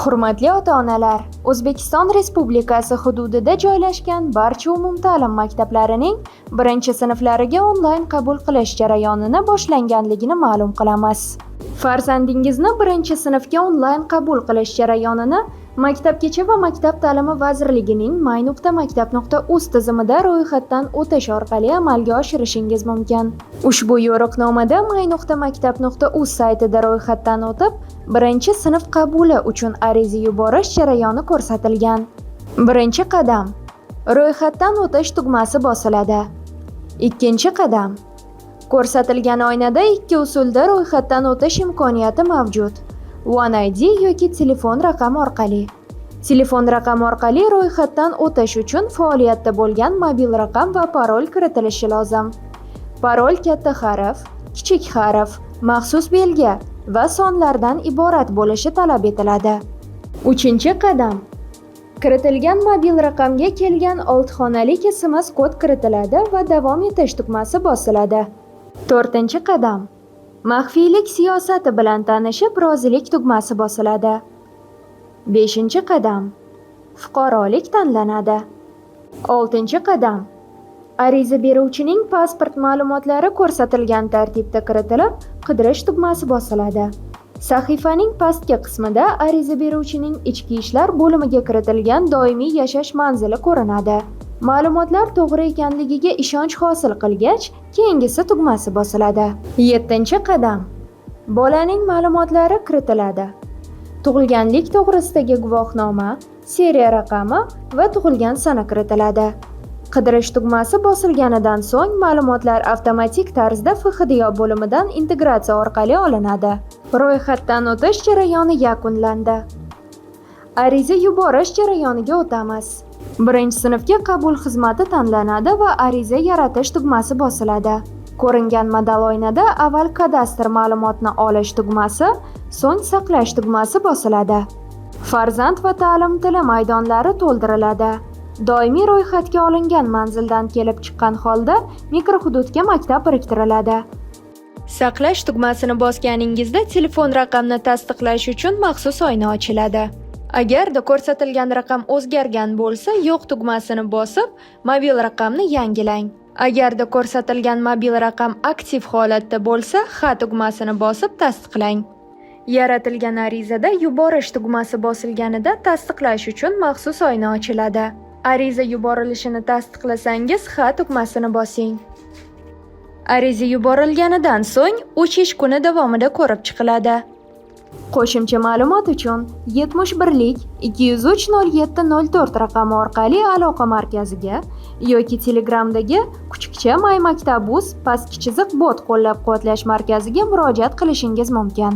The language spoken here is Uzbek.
Hurmatli ota-onalar, O'zbekiston Respublikasi hududida joylashgan barcha umumta'lim maktablarining 1-sinflariga onlayn qabul qilish jarayonini boshlanganligini ma'lum qilamiz. Farzandingizni 1-sinfga onlayn qabul qilish jarayonini Maktabgacha va Maktab ta'limi vazirligining my.maktab.uz tizimida ro'yxatdan o'tish orqali amalga oshirishingiz mumkin. Ushbu yo'riqnomada my.maktab.uz saytida ro'yxatdan o'tib, 1-sinf qabuli uchun ariza yuborish jarayoni ko'rsatilgan. Birinchi qadam: ro'yxatdan o'tish tugmasi bosiladi. Ikkinchi qadam: ko'rsatilgan oynada ikki usulda ro'yxatdan o'tish imkoniyati mavjud. One ID yoki telefon raqami orqali. Telefon raqami orqali ro'yxatdan o'tish uchun faoliyatda bo'lgan mobil raqam va parol kiritilishi lozim. Parol katta harf, kichik harf, maxsus belgi va sonlardan iborat bo'lishi talab etiladi. Uchinchi qadam: kiritilgan mobil raqamga kelgan 6 xonalik SMS kod kiritiladi va davom etish tugmasi bosiladi. To'rtinchi qadam: maxfiylik siyosati bilan tanishib, rozilik tugmasi bosiladi. 5-qadam: fuqarolik tanlanadi. 6-qadam: ariza beruvchining pasport ma'lumotlari ko'rsatilgan tartibda kiritilib, qidirish tugmasi bosiladi. Sahifaning pastki qismida ariza beruvchining ichki ishlar bo'limiga kiritilgan doimiy yashash manzili ko'rinadi. Ma'lumotlar to'g'ri ekanligiga ishonch hosil qilgach, keyingisi tugmasi bosiladi. 7-qadam: bolaning ma'lumotlari kiritiladi. Tug'ilganlik to'g'risidagi guvohnoma, seriya raqami va tug'ilgan sana kiritiladi. Qidirish tugmasi bosilganidan so'ng ma'lumotlar avtomatik tarzda FHDYO bo'limidan integratsiya orqali olinadi. Ro'yxatdan o'tish jarayoni yakunlandi. Ariza yuborish jarayoniga o'tamiz. 1-sinfga qabul xizmati tanlanadi va ariza yaratish tugmasi bosiladi. Ko'ringan modal oynada avval kadastr ma'lumotni olish tugmasi, so'ng saqlash tugmasi bosiladi. Farzand va ta'lim tili maydonlari to'ldiriladi. Doimiy ro'yxatga olingan manzildan kelib chiqqan holda mikrohududga maktab biriktiriladi. Saqlash tugmasini bosganingizda telefon raqamni tasdiqlash uchun maxsus oyna ochiladi. Agarda ko'rsatilgan raqam o'zgargan bo'lsa, yo'q tugmasini bosib, mobil raqamni yangilang. Agarda ko'rsatilgan mobil raqam aktiv holatda bo'lsa, ha tugmasini bosib tasdiqlang. Yaratilgan arizada yuborish tugmasi bosilganida tasdiqlash uchun maxsus oyna ochiladi. Ariza yuborilishini tasdiqlasangiz, ha tugmasini bosing. Ariza yuborilganidan so'ng 3 ish kuni davomida ko'rib chiqiladi. Qo'shimcha ma'lumot uchun 71 203 0704 raqami orqali aloqa markaziga yoki Telegramdagi kuchukcha my maktab.uz pastki chiziq bot qo'llab-quvvatlash markaziga murojaat qilishingiz mumkin.